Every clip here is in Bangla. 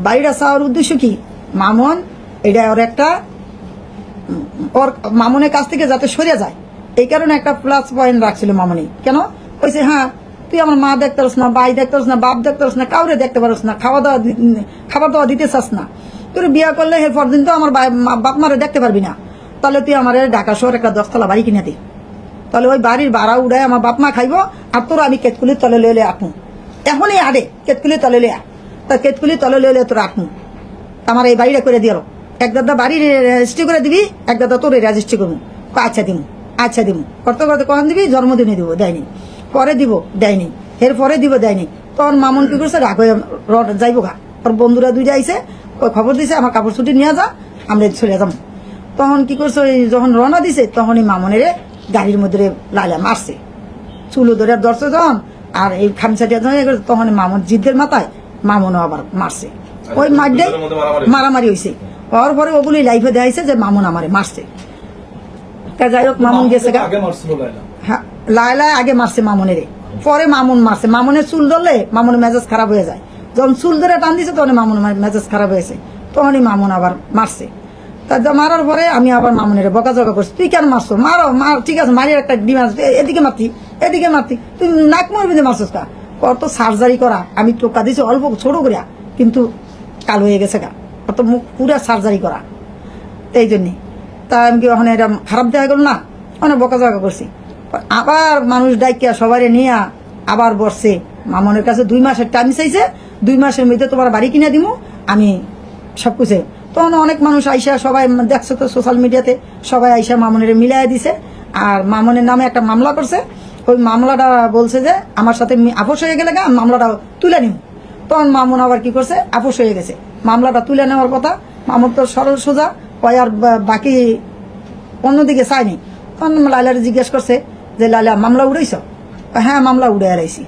বাড়িটা চাওয়ার উদ্দেশ্য কি, মামুন এটা ওর একটা ওর মামুনের কাছ থেকে যাতে সরে যায়, এই কারণে একটা প্লাস পয়েন্ট রাখছিল মামুনি। কেন কইছে, হ্যাঁ তুই আমার মা দেখতে পারস না, ভাই দেখতে পারস না, বাপ দেখতে পারস না, কাউরে দেখতে পারস না, খাবার দাওয়া দিতে চাস না, তোর বিয়ে করলে এরপর দিন তো আমার বাপ মারে দেখতে পারবি না, তাহলে তুই আমার ঢাকা শহর একটা 10তলা বাড়ি কিনে দে, তাহলে ওই বাড়ির ভাড়া উড়ায় আমার বাপ মা খাইব, আর তোর আমি কেতকুলির তলে লইলে আঁকু, এখনই আডে কেতকুলির তলে লইয়া, তা কেতকুলির তলে লইলে তোর আঁকু, আমার এই বাড়িটা করে দিল, এক দাদা বাড়ি রেজিস্ট্রি করে দিবি, এক দাদা তোর রেজিস্ট্রি করবো, আচ্ছা দিমু আচ্ছা দিমু করতে করতে কখন দিবি, জন্মদিনে দিব, দেয়নি, পরে দিব দেয়নি, এরপরে দিব দেয়নি, তখন মামুন কি করছে, রাগ হয়ে যাইব গা, ওর বন্ধুরা দুইটা আইসে, ওই খবর দিছে আমার কাপড় ছুটি নিয়ে যা, আমরা চলে যাবো। তখন কি করছে, যখন রওনা দিছে তখনই মামুনের গাড়ির মধ্যে লাইলা মারছে, চুলো ধরে ধরছে যখন, আর এই খামচাটিয়া তখন মামুন জিদ্দের মাথায় মামুনও আবার মারছে, ওই মারডে মারামারি হয়েছে, হওয়ার পরে ওগুলি লাইফে দেখাইছে যে মামুন আমারে মারছে। যাই হোক মামুন গেছে, হ্যাঁ লাইলা আগে মারছে মামুনের, পরে মামুন মারছে, মামুনের চুল ধরলে মামুনের মেজাজ খারাপ হয়ে যায়, যখন চুল ধরে টান দিছে তখন মামুন মেজাজ খারাপ হয়েছে, তখনই মামুন আবার মারছে। তা মারার পরে আমি আবার মামুনের বকাঝকা করছি, তুই কেন মারছো, মারো মার, ঠিক আছে মারিয়ে একটা ডিমান্ড, এদিকে মারতি তুই নাক মরবি মারছস কা, কত সার্জারি করা, আমি টোকা দিছি অল্প ছোট করিয়া, কিন্তু কাল হয়ে গেছে গা, কত মুখ পুরা সার্জারি করা, এই জন্যে তা আমি কি ওখানে এটা খারাপ দেখা গেল না, অনেক বকাঝকা করছি। আবার মানুষ ডাইকিয়া সবাই নিয়ে আবার বসছে, মামুনের কাছে 2 মাসের টাইম চাইছে, 2 মাসের মধ্যে তোমার বাড়ি কিনে দিমু আমি সবকিছু। তখন অনেক মানুষ আইসা, সবাই দেখছো তো সোশ্যাল মিডিয়াতে, সবাই আইসা মামুনের মিলাই দিছে, আর মামুনের নামে একটা মামলা করছে, ওই মামলাটা বলছে যে আমার সাথে আপোষ হয়ে গেলে মামলাটা তুলে নিব। তখন মামুন আবার কি করছে, আপোষ হয়ে গেছে, মামলাটা তুলে নেওয়ার কথা, মামুন তো সরল সোজা কয়, আর বাকি অন্যদিকে চায়নি। তখন লাইলারে জিজ্ঞেস করছে যে লাইলা মামলা উড়াইছ, হ্যাঁ মামলা উড়ে আড়াইছি।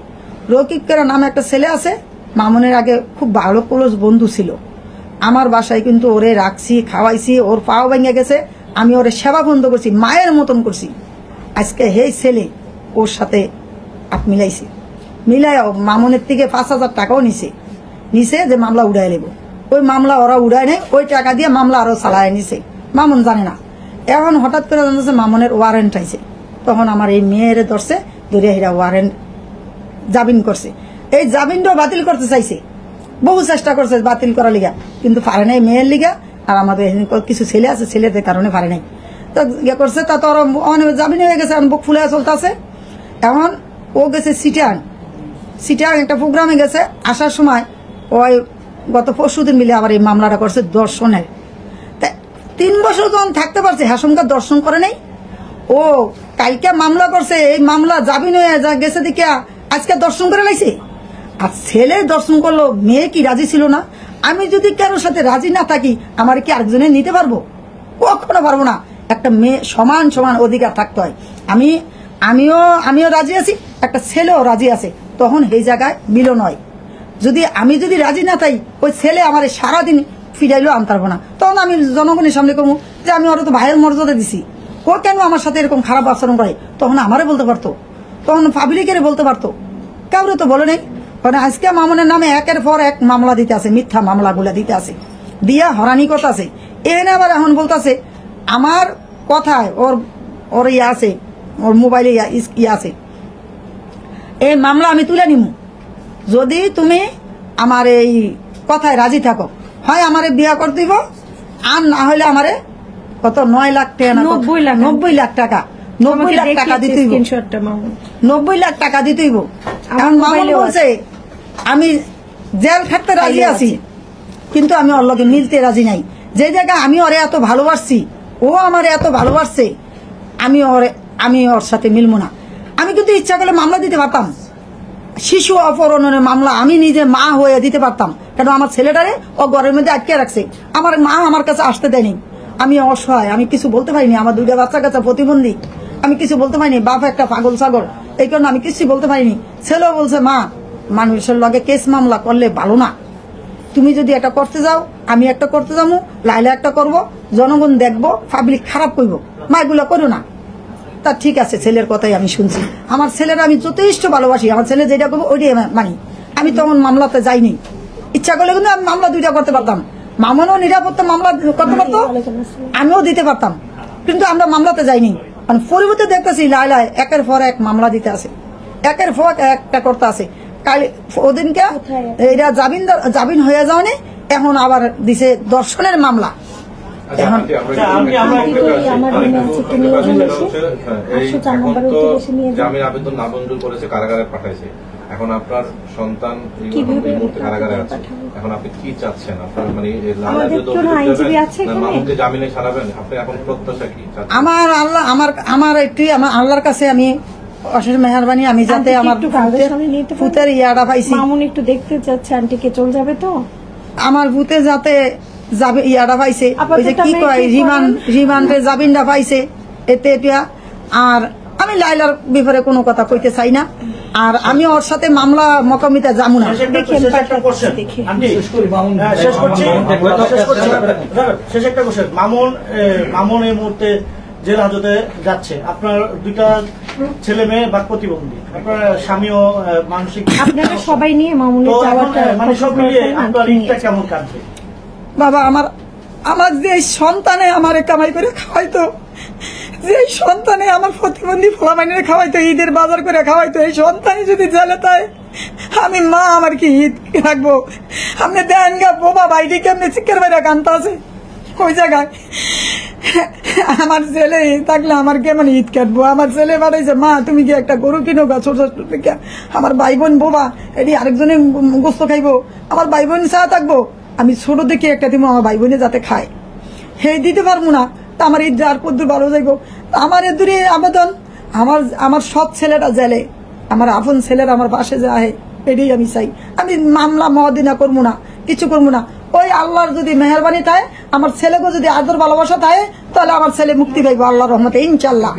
রকিব কেরা নামে একটা ছেলে আছে, মামুনের আগে খুব ভালো ক্লোজ বন্ধু ছিল, আমার বাসায় কিন্তু ওরে রাখছি, খাওয়াইছি, ওর পাও ভেঙে গেছে, আমি ওরে সেবা বন্ধ করছি, মায়ের মতন করছি। আজকে হেই ছেলে ওর সাথে আপ মিলাইছে, মিলাই মামুনের থেকে 5,000 টাকাও নিছে যে মামলা উড়াই নেব। ওই মামলা ওরা উড়ায় নেই, ওই টাকা দিয়ে মামলা আরো চালায় নিছে, মামুন জানে না। এখন হঠাৎ করে জানতেছে মামুনের ওয়ারেন্ট আইছে, তখন আমার এই মেয়ের ধরছে, ধরে এরা ওয়ারেন্ট জামিন করছে, এই জামিনটাও বাতিল করতে চাইছে, বহু চেষ্টা করছে বাতিল করার লিগা, কিন্তু পারে নাই মেয়ের লিগা, আর আমাদের কিছু ছেলে আছে, ছেলেদের কারণে পারে নাই, তো ইয়ে করছে, তা তো জামিন হয়ে গেছে, বুক ফুলে চলতেছে। এখন ও গেছে সিটাং একটা প্রোগ্রামে গেছে, আসার সময় ওই গত 4 দিন মিলে আবার এই মামলাটা করছে দর্শনের। 3 বছর যখন থাকতে পারছে, হাসমকা দর্শন করে নাই, ও কালকে মামলা করছে, এই মামলা জামিন হয়ে গেছে দিকে আজকে দর্শন করে লাইছে। আর ছেলে দর্শন করলো, মেয়ে কি রাজি ছিল না? আমি যদি কারোর সাথে রাজি না থাকি, আমার কি আরেকজনে নিতে পারবো? কখনো পারবো না। একটা মেয়ে সমান সমান অধিকার থাকতে হয়। আমিও রাজি আছি, একটা ছেলেও রাজি আছে, তখন এই জায়গায় মিলন হয়। আমি যদি রাজি না থাকি, ওই ছেলে আমার সারাদিন ফিরাইলেও আনতে পারবো না। তখন আমি জনগণের সামনে কমু যে আমি ওরা তো ভাইয়ের মর্যাদা দিছি, ও কেন আমার সাথে এরকম খারাপ আচরণ করে? তখন আমারে বলতে পারতো, তখন পাবলিকের বলতে পারতো, কাউরে তো বলে নেই। আজকে মামুনের নামে একের পর এক মামলা দিতে আছে, মিথ্যা মামলাগুলা দিতে আছে, দিয়া হরানি কথা আছে। এনে আবার এখন বলতেছে আমার কথায় ওর ইয়ে আছে, ওর মোবাইলে ইয়ে আছে, এই মামলা আমি তুলে নিমু যদি তুমি আমার এই কথায় রাজি থাকো, হয় আমারে বিয়া করে দিব, আর না হলে আমারে কত 9 লাখ টাকা, 90 লাখ টাকা, 90 লাখ টাকা দিতে হইব, 90 লাখ টাকা দিতে হইব। এখন মামুন বলছে আমি জেল খাটতে রাজি আছি, কিন্তু আমি ওর লগে মিলতে রাজি নাই। যে জায়গায় আমি ওরে এত ভালোবাসছি, ও আমার এত ভালোবাসছে, আমি ওর সাথে মিলবো না। আমি কিন্তু ইচ্ছা করলে মামলা দিতে পারতাম, শিশু অপহরণের মামলা আমি নিজে মা হয়ে দিতে পারতাম, কারণ আমার ছেলেটারে ও ঘরের মধ্যে আটকে রাখছে, আমার মা আমার কাছে আসতে দেয়নি। আমি অসহায়, আমি কিছু বলতে পারিনি, আমার 2টা বাচ্চা কাচ্চা প্রতিবন্ধী, আমি কিছু বলতে পারিনি, বাপ একটা পাগল ছাগল, এই কারণে আমি কিছু বলতে পারিনি। ছেলেও বলছে মা মানুষের লগে কেস মামলা করলে ভালো না, তুমি যদি একটা করতে যাও আমি একটা করতে যাবো, লাইলা একটা করব, জনগণ দেখবো, পাবলিক খারাপ করবো, মা এগুলো করো না। তা ঠিক আছে, ছেলের কথাই আমি শুনছি, আমার ছেলের আমি যথেষ্ট ভালোবাসি, আমার ছেলে যেটা করবো ওইটাই মানি। আমি তখন মামলাতে যাইনি, ইচ্ছা করলে কিন্তু আমি মামলা 2টা করতে পারতাম। মামুনও নিরাপত্তা মামলা করতে পারতো, আমিও দিতে পারতাম, কিন্তু আমরা মামলাতে যাইনি। মানে পরিবর্তে দেখতেছি লাইলায় একের পর এক মামলা দিতে আছে, একের পর একটা করতে আছে। কাল ওদিনকে এটা জামিন হয়ে যাওনি, এখন আবার দিছে দর্শনের মামলা। এখন জামিন আবেদন নামঞ্জুর করেছে, কারাগারে পাঠাইছে। এখন আপনার সন্তান এই মুহূর্তে কারাগারে আছে, এখন আপনি কি চাচ্ছেন? আপনার মানে মামুনকে জামিনে ছাড়াবেন, আপনি এখন প্রত্যাশা কি? আমার একটু আমার আল্লাহর কাছে আমি অশেষ মেহরবানি, আমি যাতে আমার ভূতের ইয়াটা পাইছি। মামুন একটু দেখতে চাচ্ছে আন্টিকে, চলে যাবে তো আমার ভূতে যাতে যাবে ইয়াটা পাইছে, ওই যে কি কয় রিমান্ডে জামিনটা পাইছে, এতে এটা। আর আমি লাইলার ব্যাপারে কোনো কথা কইতে চাই না, আর আমি ওর সাথে মামলা মোকামিতা যাবো না। শেষ একটা কোশ্চেন, মামুন এই মুহূর্তে জেল হাজতে যাচ্ছে, আপনার 2টা ছেলে মেয়ে বা প্রতিবন্ধী, আপনার স্বামীও মানসিক, আপনারা সবাই নিয়ে মামুনের যাওয়াটা মানে সব মিলিয়ে আপনার ঈদটা কেমন কাটবে? বাবা, আমার যে সন্তানে আমার কামাই করে খাওয়াইতো, যে সন্তানে আমার প্রতিবন্ধী ফলামাইনে খাওয়াইতো, ঈদের বাজার করে খাওয়াইতো, এই সন্তানই যদি জেলে তাই আমি মা আমার কি ঈদ রাখবো? আপনি দেন গা বোবা বাইরে কেমনি চিকের বাইরে কান্তা আছে ওই জায়গায়। আমার ছেলে থাকলে আমার কেমন ঈদ কাটবো? আমার ছেলে বাড়াইছে, মা তুমি কি একটা গরু কিনো গা ছোট ছোট থেকে, আমার ভাই বোন বোবা এটি আরেকজনে গোস্ত খাইবো, আমার ভাই বোন চা থাকবো, আমি ছোট দেখে একটা দিব আমার ভাই বোনে যাতে খায়, হে দিতে পারবো না। তা আমার ঈদ আর পদ্দুর ভালো যাইব। আমার এ দূরে আবেদন, আমার সব ছেলেরা জেলে, আমার আপন ছেলেরা আমার পাশে যায়, এটাই আমি চাই। আমি মামলা মহাদিনা করবো না, কিছু করবো না। ওই আল্লাহর যদি মেহরবানি থাকে, আমার ছেলেকে যদি আদর ভালোবাসা থাকে, তাহলে আমার ছেলে মুক্তি পাইবো আল্লাহর রহমতে, ইনশাল্লাহ।